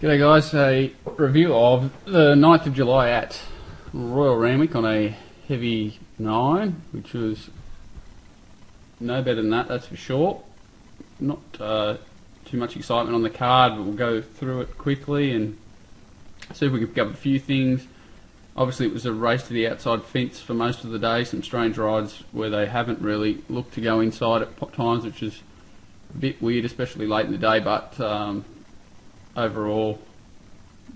G'day guys, a review of the 9th of July at Royal Randwick on a heavy 9, which was no better than that's for sure. Not too much excitement on the card, but we'll go through it quickly and see if we can pick up a few things. Obviously it was a race to the outside fence for most of the day, some strange rides where they haven't really looked to go inside at times, which is a bit weird, especially late in the day, but overall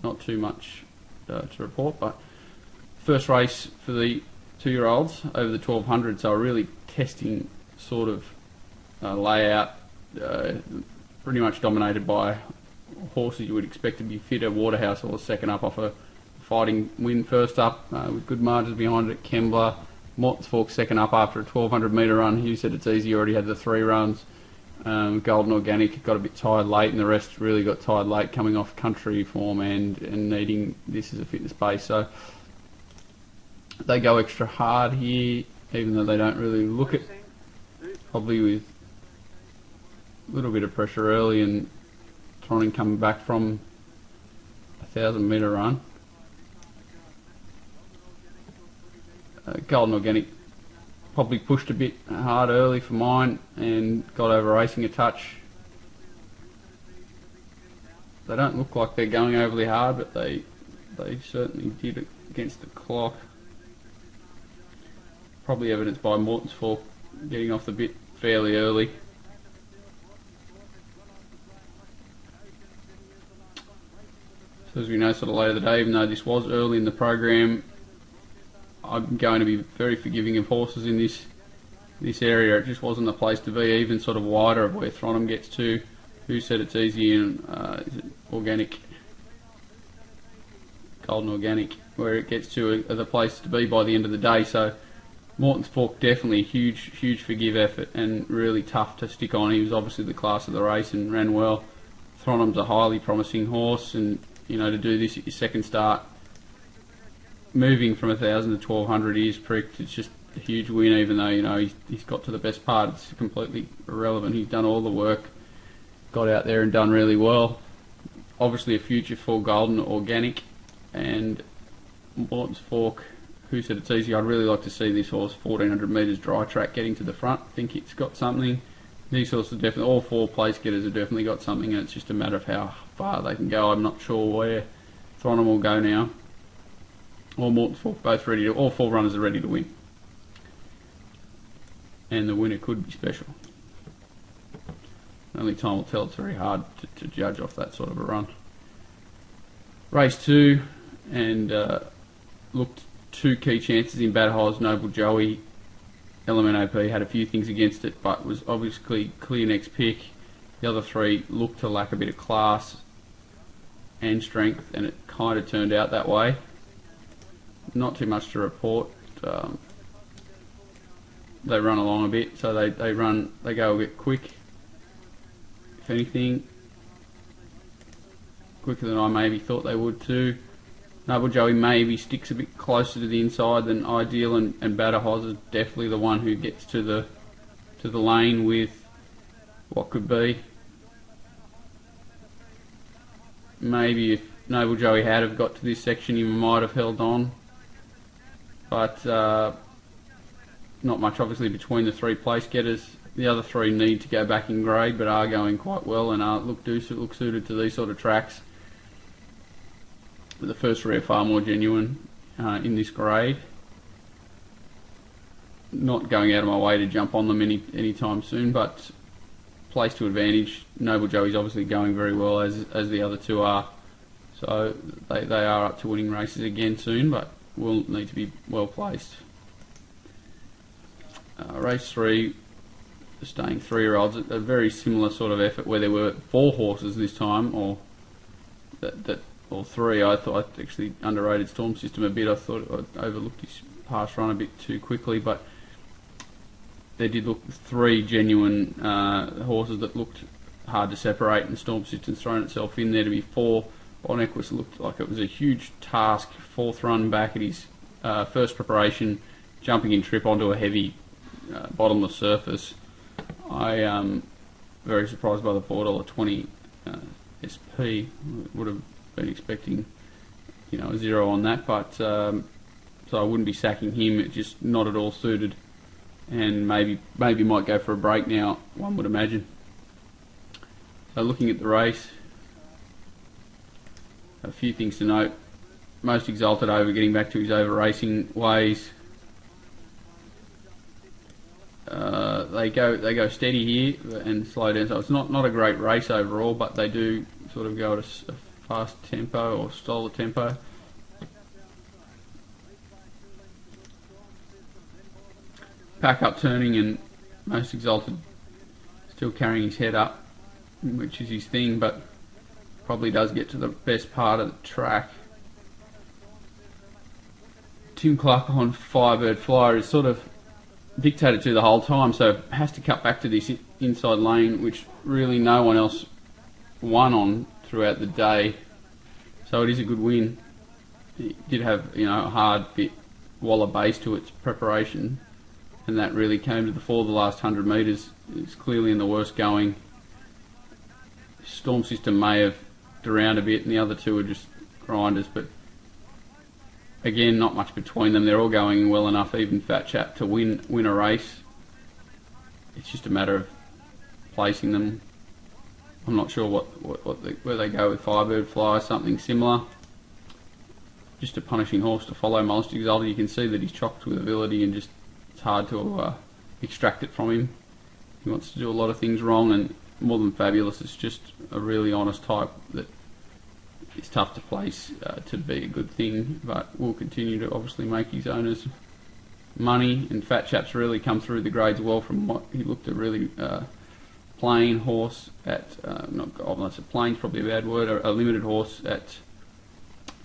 not too much to report. But first race for the 2-year-olds over the 1200, so a really testing sort of layout, pretty much dominated by horses you would expect to be fitter. Waterhouse or second up off a fighting win first up with good margins behind it. Kembla, Morton's Fork second up after a 1200 metre run. Hugh said it's easy, already had the 3 runs. Golden Organic got a bit tired late, and the rest really got tired late, coming off country form and needing this as a fitness base. So they go extra hard here, even though they don't really look it. Probably with a little bit of pressure early, and trying to come back from a 1000 metre run. Golden Organic probably pushed a bit hard early for mine and got over racing a touch. They don't look like they're going overly hard, but they certainly did it against the clock. Probably evidenced by Morton's Fork getting off the bit fairly early. So as we know, sort of later in the day, even though this was early in the program, I'm going to be very forgiving of horses in this area. It just wasn't the place to be, even sort of wider of where Thronham gets to. Who said it's easy? And is it Organic, Golden Organic, where it gets to are the place to be by the end of the day. So Morton's Fork definitely a huge forgive effort and really tough to stick on. He was obviously the class of the race and ran well. Thronham's a highly promising horse, and to do this at your second start, moving from 1000 to 1200 is pricked. It's just a huge win, even though he's got to the best part. It's completely irrelevant. He's done all the work, got out there and done really well. Obviously a future for Golden Organic and Morton's Fork. Who said it's easy? I'd really like to see this horse 1400 metres dry track getting to the front. I think it's got something. These horses are definitely, all 4 place getters have definitely got something, and it's just a matter of how far they can go. I'm not sure where Thronham will go now. Or Morton's Fork, both ready to, all 4 runners are ready to win. And the winner could be special. Only time will tell. It's very hard to judge off that sort of a run. Race 2, and looked 2 key chances in Bad Hoz. Noble Joey, LMNOP had a few things against it, but was obviously clear next pick. The other 3 looked to lack a bit of class and strength, and it kind of turned out that way. Not too much to report. They run along a bit, so they go a bit quick. If anything, quicker than I maybe thought they would too. Noble Joey maybe sticks a bit closer to the inside than ideal, and Batter Hoz is definitely the one who gets to the lane with what could be. Maybe if Noble Joey had have got to this section, he might have held on. But not much obviously between the 3 place getters. The other 3 need to go back in grade, but are going quite well and look suited to these sort of tracks. But the first 3 are far more genuine in this grade. Not going out of my way to jump on them anytime soon, but place to advantage. Noble Joey's obviously going very well, as the other 2 are. So they are up to winning races again soon, but will need to be well placed. Race 3, staying 3-year-olds, a very similar sort of effort where there were 4 horses this time, or 3. I thought I actually underrated Storm System a bit. I thought I overlooked his past run a bit too quickly, but there did look 3 genuine horses that looked hard to separate, and Storm System's thrown itself in there to be 4. On Equus looked like it was a huge task. 4th run back at his first preparation, jumping in trip onto a heavy bottomless surface. I am very surprised by the $4.20 SP. Would have been expecting, a 0 on that, but so I wouldn't be sacking him. It's just not at all suited, and maybe might go for a break now, one would imagine. So looking at the race, a few things to note. Most Exalted Over, getting back to his over racing ways. They go steady here and slow down. So it's not a great race overall, but they do sort of go at a fast tempo or style of tempo. Pack up turning, and Most Exalted still carrying his head up, which is his thing, but probably does get to the best part of the track. Tim Clark on Firebird Flyer is sort of dictated to the whole time, so has to cut back to this inside lane, which really no one else won on throughout the day. So it is a good win. It did have a hard bit Waller base to its preparation, and that really came to the fore the last 100 metres. It's clearly in the worst going. Storm System may have around a bit, and the other two are just grinders, but again, not much between them. They're all going well enough, even Fat Chap, to win a race. It's just a matter of placing them. I'm not sure where they go with Firebird Fly, something similar. Just a punishing horse to follow. Most Exalted, you can see that he's chocked with ability, and just it's hard to extract it from him. He wants to do a lot of things wrong, and More Than Fabulous is just a really honest type that it's tough to place to be a good thing, but will continue to obviously make his owners money. And Fat Chap's really come through the grades well from what he looked a really plain horse at, plain's probably a bad word, a limited horse at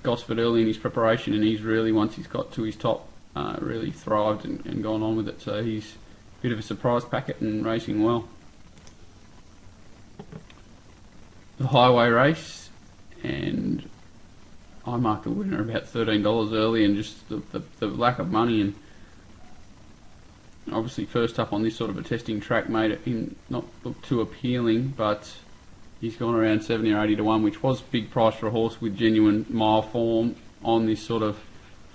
Gosford early in his preparation, and he's really, once he's got to his top, really thrived and gone on with it. So he's a bit of a surprise packet and racing well. The highway race, and I marked the winner about $13 early, and just the lack of money, and obviously first up on this sort of a testing track made him not look too appealing, but he's gone around 70 or 80 to 1, which was big price for a horse with genuine mile form on this sort of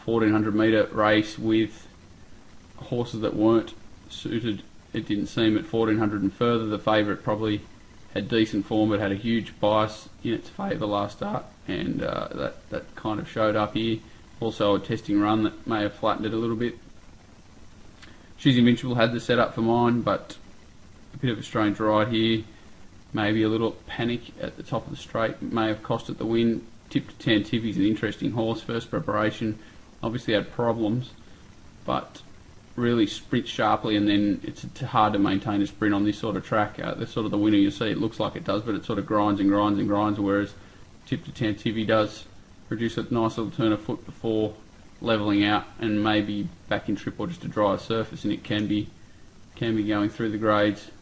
1400 metre race with horses that weren't suited, it didn't seem, at 1400 and further. The favourite probably had decent form, but had a huge bias in its favour last start, and that kind of showed up here. Also a testing run that may have flattened it a little bit. She's Invincible had the setup for mine, but a bit of a strange ride here. Maybe a little panic at the top of the straight may have cost it the win. Tip to Tantivi's an interesting horse, first preparation. Obviously had problems, but really sprints sharply, and then it's hard to maintain a sprint on this sort of track. The sort of the winner, you see, it looks like it does, but it sort of grinds and grinds and grinds, whereas Tip to Tantivi does produce a nice little turn of foot before levelling out and maybe back in trip or just a drier surface, and it can be going through the grades.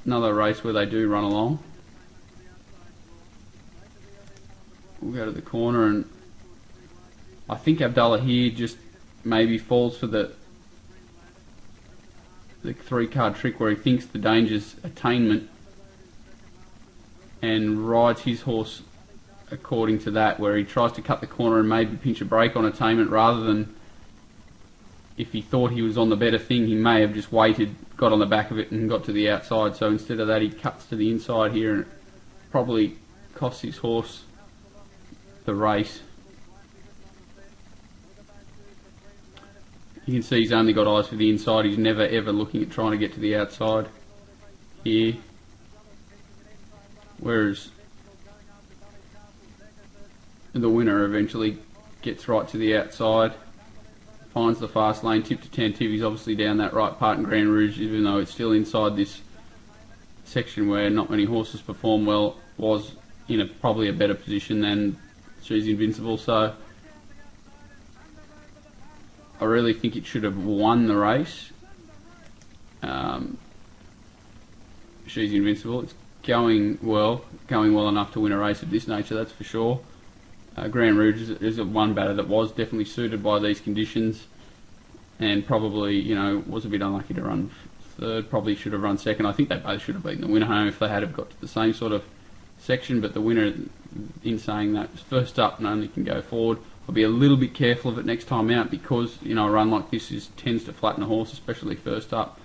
Another race where they do run along. We'll go to the corner, and I think Abdullah here just maybe falls for the 3-card trick where he thinks the danger's attainment and rides his horse according to that, where he tries to cut the corner and maybe pinch a break on attainment, rather than, if he thought he was on the better thing, he may have just waited, got on the back of it and got to the outside. So instead of that, he cuts to the inside here, and it probably costs his horse the race. You can see he's only got eyes for the inside. He's never ever looking at trying to get to the outside here, whereas the winner eventually gets right to the outside, finds the fast lane. Tip to Tantivi's obviously down that right part in Grand Rouge, even though it's still inside this section where not many horses perform well, was in probably a better position than She's Invincible. So I really think it should have won the race. She's Invincible. It's going well enough to win a race of this nature, that's for sure. Grand Rouge is one batter that was definitely suited by these conditions, and probably was a bit unlucky to run third, probably should have run second. I think they both should have beaten the winner home if they had have got to the same sort of section, but the winner, in saying that, is first up and only can go forward. I'll be a little bit careful of it next time out because, you know, a run like this tends to flatten a horse, especially first up.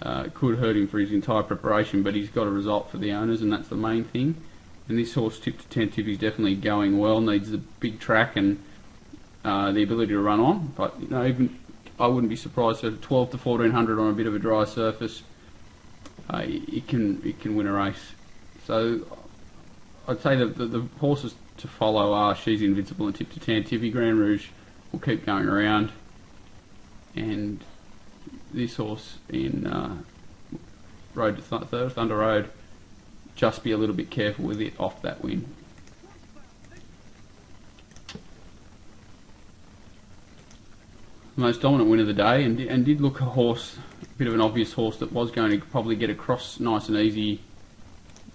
It could hurt him for his entire preparation, but he's got a result for the owners, and that's the main thing. And this horse, Tip to 10 Tip, is definitely going well, needs the big track and the ability to run on. But, you know, even I wouldn't be surprised at 12 to 1400 on a bit of a dry surface, it can win a race. So I'd say that the horses to follow are She's Invincible and Tip to 10. Tippy Grand Rouge will keep going around, and this horse in Road to Thunder Road, just be a little bit careful with it off that win. The most dominant win of the day, and did look a horse, a bit of an obvious horse that was going to probably get across nice and easy.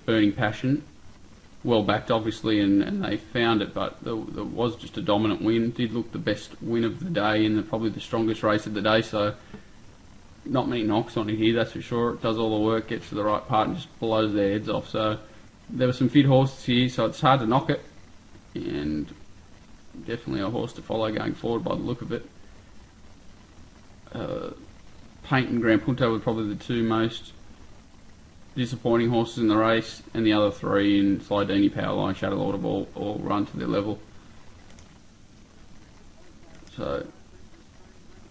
Burning Passion, well backed obviously, and they found it, but there was just a dominant win. Did look the best win of the day and probably the strongest race of the day, so not many knocks on it here, that's for sure. It does all the work, gets to the right part and just blows their heads off. So there were some fit horses here, so it's hard to knock it, and definitely a horse to follow going forward by the look of it. Paint and Grand Punto were probably the two most disappointing horses in the race, and the other three in Slidini, Powerline, Shadow Lord have all run to their level. So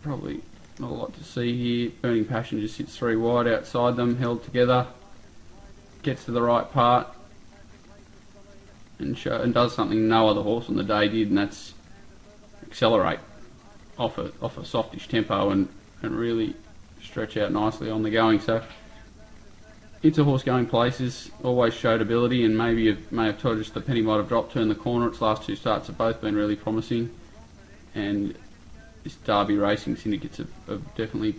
probably not a lot to see here. Burning Passion just sits three wide outside them, held together, gets to the right part and does something no other horse on the day did, and that's accelerate off a softish tempo and really stretch out nicely on the going. So it's a horse going places, always showed ability, and maybe it may have told us the penny might have dropped, turned the corner. Its last two starts have both been really promising, and this Derby Racing syndicates have definitely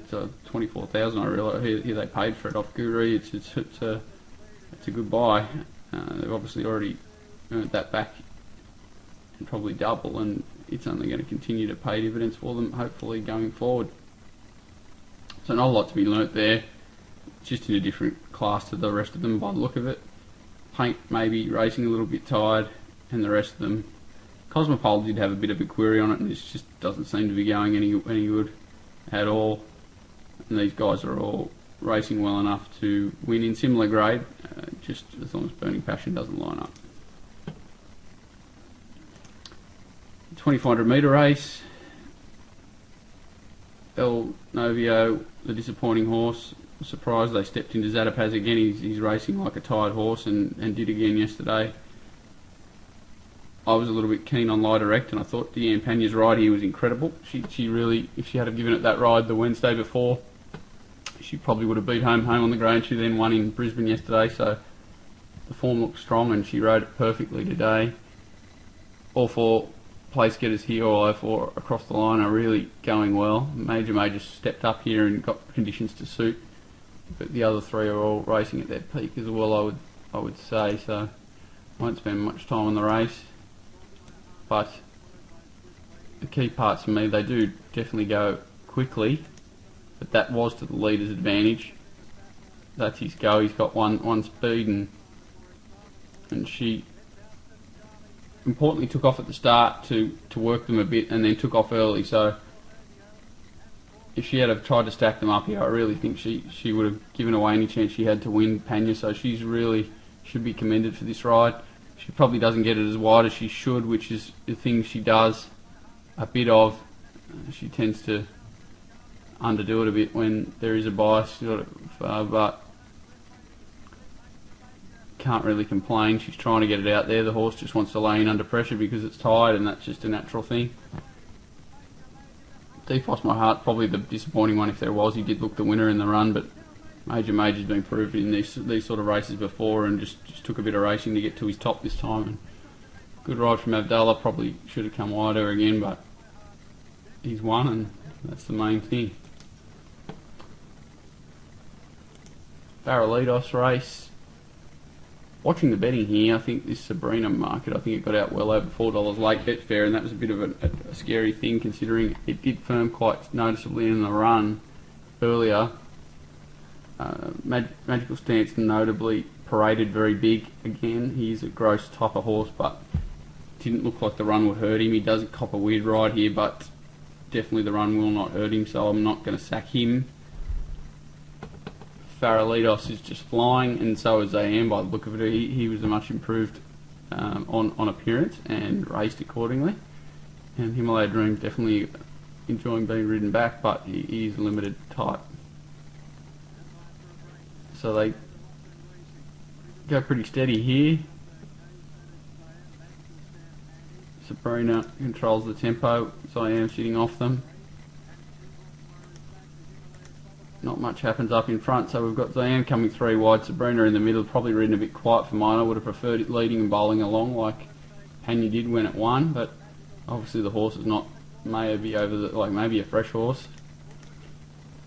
24,000. I realise here they paid for it off Guru. It's a good buy. They've obviously already earned that back and probably double, and it's only going to continue to pay dividends for them, hopefully going forward. So not a lot to be learnt there. Just in a different class to the rest of them by the look of it. Paint maybe racing a little bit tired, and the rest of them. Cosmopole did have a bit of a query on it, and this just doesn't seem to be going any good at all. And these guys are all racing well enough to win in similar grade, just as long as Burning Passion doesn't line up. 2400 metre race. El Novio, the disappointing horse. Surprised they stepped into Zatopaz again. He's racing like a tired horse and did again yesterday. I was a little bit keen on Lie Direct, and I thought Deanne Panya's ride here was incredible. She really, if she had given it that ride the Wednesday before, she probably would have beat home on the grade. She then won in Brisbane yesterday, so the form looks strong, and she rode it perfectly today. All four place getters here, all four across the line, are really going well. Major stepped up here and got conditions to suit, but the other three are all racing at their peak as well, I would say. So I won't spend much time on the race, but the key parts for me, they do definitely go quickly, but that was to the leader's advantage. That's his go. He's got one speed, and she importantly took off at the start to work them a bit, and then took off early. So if she had have tried to stack them up here, I really think she would have given away any chance she had to win Panya. So she's really should be commended for this ride. She probably doesn't get it as wide as she should, which is the thing she does a bit of. She tends to underdo it a bit when there is a bias, but can't really complain. She's trying to get it out there. The horse just wants to lay in under pressure because it's tired, and that's just a natural thing. Defrost My Heart, probably the disappointing one if there was. He did look the winner in the run, but Major's been proven in these sort of races before, and just took a bit of racing to get to his top this time. And good ride from Abdallah. Probably should have come wider again, but he's won, and that's the main thing. Barrelitos race. Watching the betting here, I think this Sabrina market, I think it got out well over $4 late Betfair, and that was a bit of a scary thing considering it did firm quite noticeably in the run earlier. Magical Stance notably paraded very big again. He's a gross type of horse, but didn't look like the run would hurt him. He does cop a weird ride here, but definitely the run will not hurt him, so I'm not going to sack him. Faralitos is just flying, and so is AM by the look of it. He was a much improved on appearance and raced accordingly. And Himalaya Dream definitely enjoying being ridden back, but he is a limited type. So they go pretty steady here. Sabrina controls the tempo, so I am sitting off them. Not much happens up in front, so we've got Zayam coming 3 wide, Sabrina in the middle, probably ridden a bit quiet for mine. I would have preferred it leading and bowling along like Panya did when it won, but obviously the horse is not, maybe over the, like maybe a fresh horse.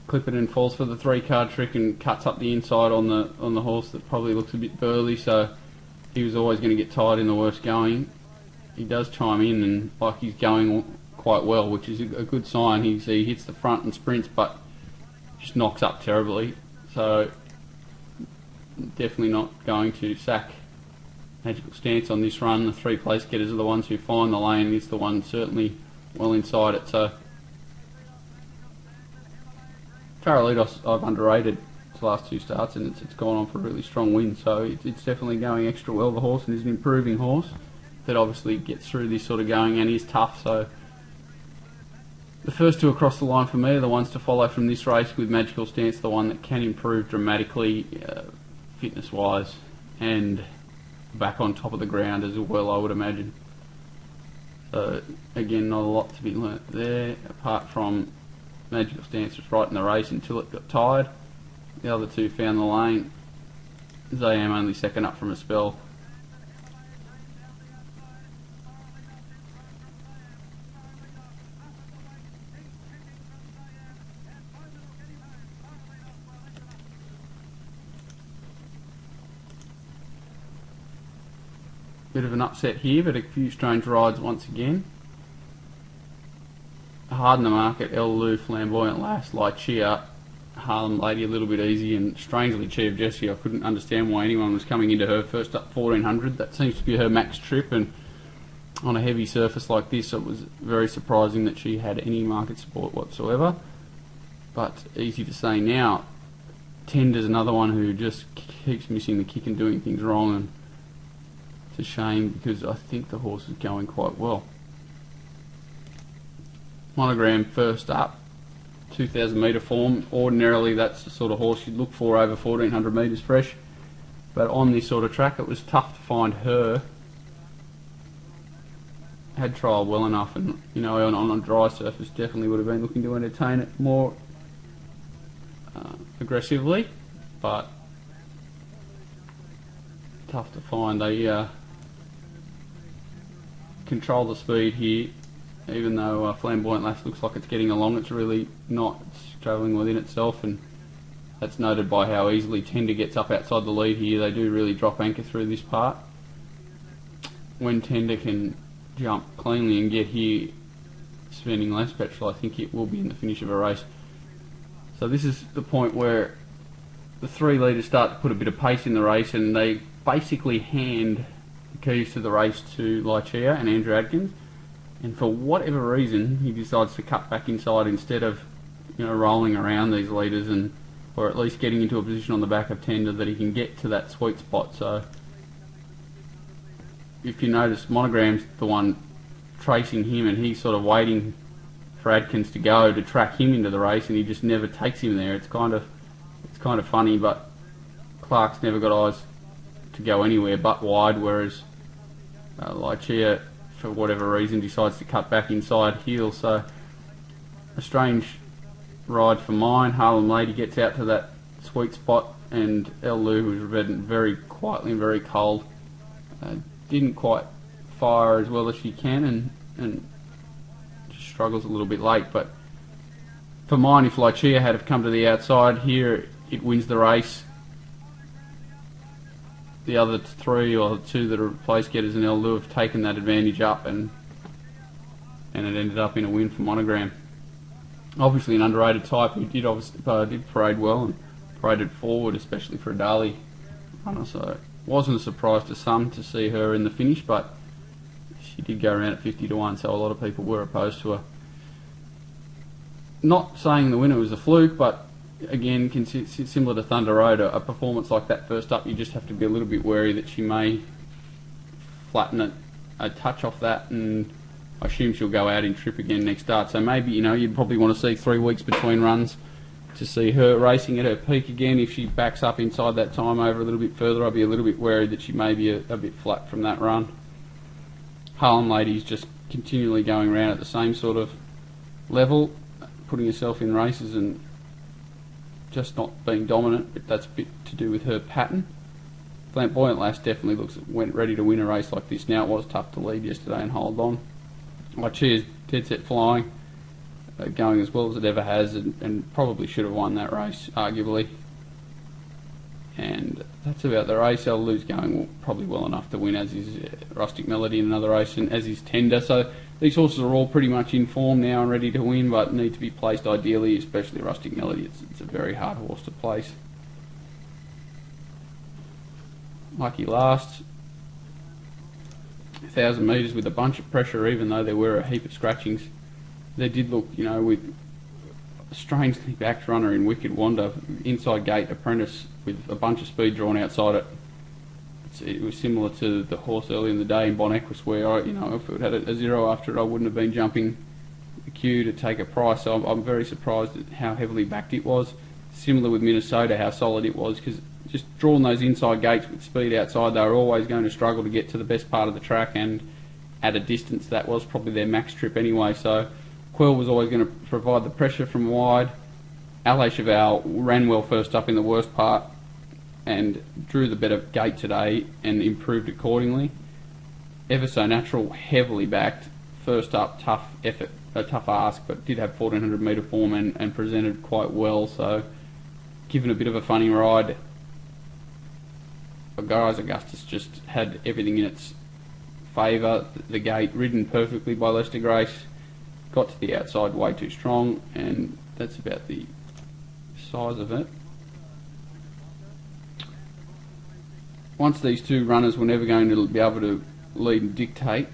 Clipperton falls for the 3-card trick and cuts up the inside on the horse that probably looks a bit burly, so he was always going to get tired in the worst going. He does chime in and like he's going quite well, which is a good sign. He hits the front and sprints, but just knocks up terribly, so definitely not going to sack Magical Stance on this run. The 3 place getters are the ones who find the lane, and it's the one certainly well inside it. So Faralitos I've underrated its last 2 starts, and it's gone on for a really strong win, so it's definitely going extra well, the horse, and is an improving horse that obviously gets through this sort of going and is tough. So the first 2 across the line for me are the ones to follow from this race, with Magical Stance the one that can improve dramatically fitness wise and back on top of the ground as well, I would imagine. So again, not a lot to be learnt there, apart from Magical Stance was right in the race until it got tired. The other 2 found the lane. Zayam only second up from a spell. Bit of an upset here, but a few strange rides once again. Hard in the market, El Lou, Flamboyant Lass, Lychia, Harlem Lady a little bit easy, and strangely Chi of Jessie. I couldn't understand why anyone was coming into her first up 1400. That seems to be her max trip, and on a heavy surface like this it was very surprising that she had any market support whatsoever. But easy to say now. Tender's another one who just keeps missing the kick and doing things wrong, and it's a shame because I think the horse is going quite well. Monogram first up, 2000 metre form. Ordinarily that's the sort of horse you'd look for over 1400 metres fresh, but on this sort of track it was tough to find her. Had trialled well enough, and you know, on a dry surface definitely would have been looking to entertain it more aggressively, but tough to find. They control the speed here, even though Flamboyant Lass looks like it's getting along. It's really not. It's travelling within itself, and that's noted by how easily Tender gets up outside the lead here. They do really drop anchor through this part. When Tender can jump cleanly and get here spending less petrol, I think it will be in the finish of a race. So this is the point where the 3 leaders start to put a bit of pace in the race, and they basically hand the keys to the race to Lychia and Andrew Adkins, and for whatever reason he decides to cut back inside instead of, you know, rolling around these leaders, and or at least getting into a position on the back of Tender that he can get to that sweet spot. So if you notice, Monogram's the one tracing him, and he's sort of waiting for Adkins to go to track him into the race, and he just never takes him there. It's kind of funny, but Clark's never got eyes to go anywhere but wide, whereas Lychia, for whatever reason, decides to cut back inside heel. So a strange ride for mine. Harlem Lady gets out to that sweet spot, and El Lou, who's ridden very quietly and very cold, didn't quite fire as well as she can, and just struggles a little bit late. But for mine, if Lychia had have come to the outside here, it wins the race. The other 3 or 2 that are place getters and El Lou have taken that advantage up, and it ended up in a win for Monogram. Obviously an underrated type who did parade well and rated forward, especially for a Darley runner, so it wasn't a surprise to some to see her in the finish, but she did go around at 50 to 1, so a lot of people were opposed to her. Not saying the winner was a fluke, but again, similar to Thunder Road, a performance like that first up, you just have to be a little bit wary that she may flatten it a touch off that, and I assume she'll go out in trip again next start. So maybe, you'd probably want to see 3 weeks between runs to see her racing at her peak again. If she backs up inside that time over a little bit further, I'll be a little bit worried that she may be a bit flat from that run. Harlem Lady's just continually going around at the same sort of level, putting herself in races and just not being dominant, but that's a bit to do with her pattern. Flamboyant Lass definitely went ready to win a race like this. Now, it was tough to lead yesterday and hold on. My cheers, dead set flying, going as well as it ever has, and probably should have won that race, arguably. And that's about the race. Elolou's going probably well enough to win, as is Rustic Melody in another race, and as is Tender. So these horses are all pretty much in form now and ready to win, but need to be placed ideally, especially Rustic Melody. It's a very hard horse to place. Lucky Last, 1,000 metres with a bunch of pressure, even though there were a heap of scratchings. They did look, with a strangely backed runner in Wicked Wanda, inside gate apprentice with a bunch of speed drawn outside it. It was similar to the horse early in the day in Bon Equus, where if it had a 0 after it, I wouldn't have been jumping the queue to take a price. So I'm very surprised at how heavily backed it was. Similar with Minnesota, how solid it was, because just drawing those inside gates with speed outside, they were always going to struggle to get to the best part of the track, and at a distance that was probably their max trip anyway. So Quell was always going to provide the pressure from wide. LA Cheval ran well first up in the worst part and drew the better gate today and improved accordingly. Ever So Natural, heavily backed, first up, tough effort, a tough ask, but did have 1400 metre form and presented quite well, so given a bit of a funny ride. Garage Augustus just had everything in its favour. The gate ridden perfectly by Lester Grace, got to the outside way too strong, and that's about the size of it. Once these two runners were never going to be able to lead and dictate,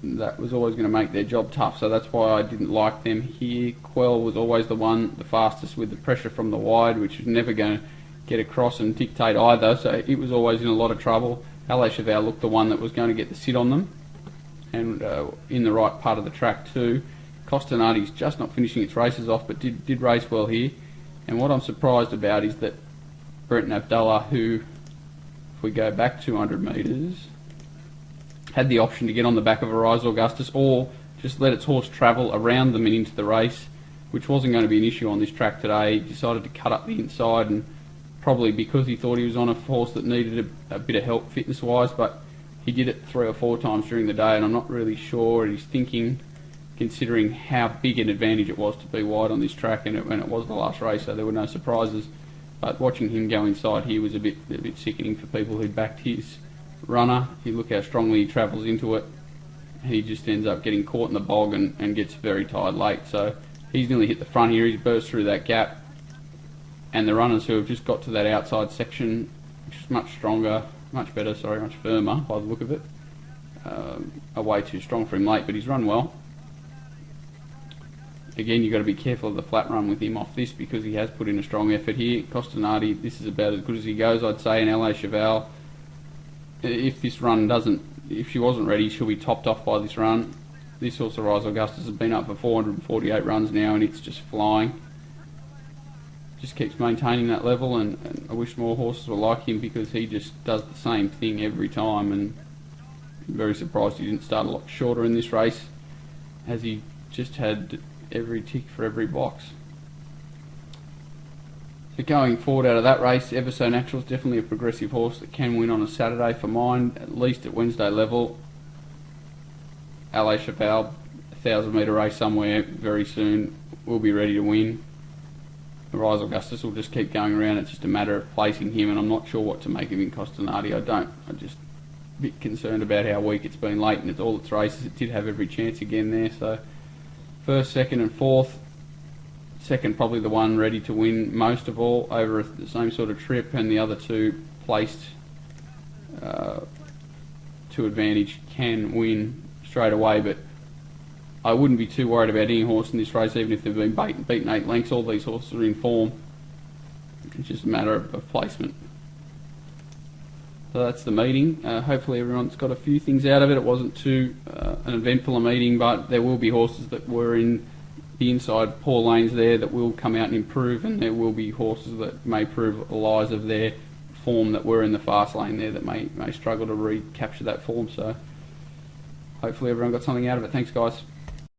that was always going to make their job tough, so that's why I didn't like them here. Quell was always the fastest with the pressure from the wide, which was never going to get across and dictate either, so it was always in a lot of trouble. LA Cheval looked the one that was going to get the sit on them, and in the right part of the track too. Costanati's just not finishing its races off, but did race well here. And what I'm surprised about is that Breton Abdullah, who, if we go back 200 metres, had the option to get on the back of Arise Augustus or just let its horse travel around them and into the race, which wasn't going to be an issue on this track today. He decided to cut up the inside, and probably because he thought he was on a horse that needed a bit of help fitness-wise, but he did it 3 or 4 times during the day, and I'm not really sure he's thinking, considering how big an advantage it was to be wide on this track, and it was the last race, so there were no surprises. But watching him go inside here was a bit sickening for people who'd backed his runner. You look how strongly he travels into it. He just ends up getting caught in the bog and gets very tired late. So he's nearly hit the front here. He's burst through that gap. And the runners who have just got to that outside section, which is much firmer by the look of it, are way too strong for him late, but he's run well. Again, you've got to be careful of the flat run with him off this, because he has put in a strong effort here. Costanati, this is about as good as he goes, I'd say. And LA Cheval, if she wasn't ready, she'll be topped off by this run. This horse, Arise Augustus, has been up for 448 runs now, and it's just flying. Just keeps maintaining that level, and I wish more horses were like him, because he just does the same thing every time, and I'm very surprised he didn't start a lot shorter in this race, as he just had every tick for every box. So going forward out of that race, Ever So Natural is definitely a progressive horse that can win on a Saturday for mine, at least at Wednesday level. LA Cheval, 1,000 metre race somewhere very soon, will be ready to win. Rise Augustus will just keep going around. It's just a matter of placing him, and I'm not sure what to make of him. Costanati, I'm just a bit concerned about how weak it's been late, and it's all its races. It did have every chance again there, so first, second and fourth, second probably the one ready to win most of all over the same sort of trip, and the other two placed to advantage can win straight away. But I wouldn't be too worried about any horse in this race, even if they've been beaten 8 lengths. All these horses are in form. It's just a matter of placement. So that's the meeting. Hopefully everyone's got a few things out of it. It wasn't too an eventful a meeting, but there will be horses that were in the inside poor lanes there that will come out and improve, and there will be horses that may prove lies of their form that were in the fast lane there that may struggle to recapture that form. So hopefully everyone got something out of it. Thanks, guys.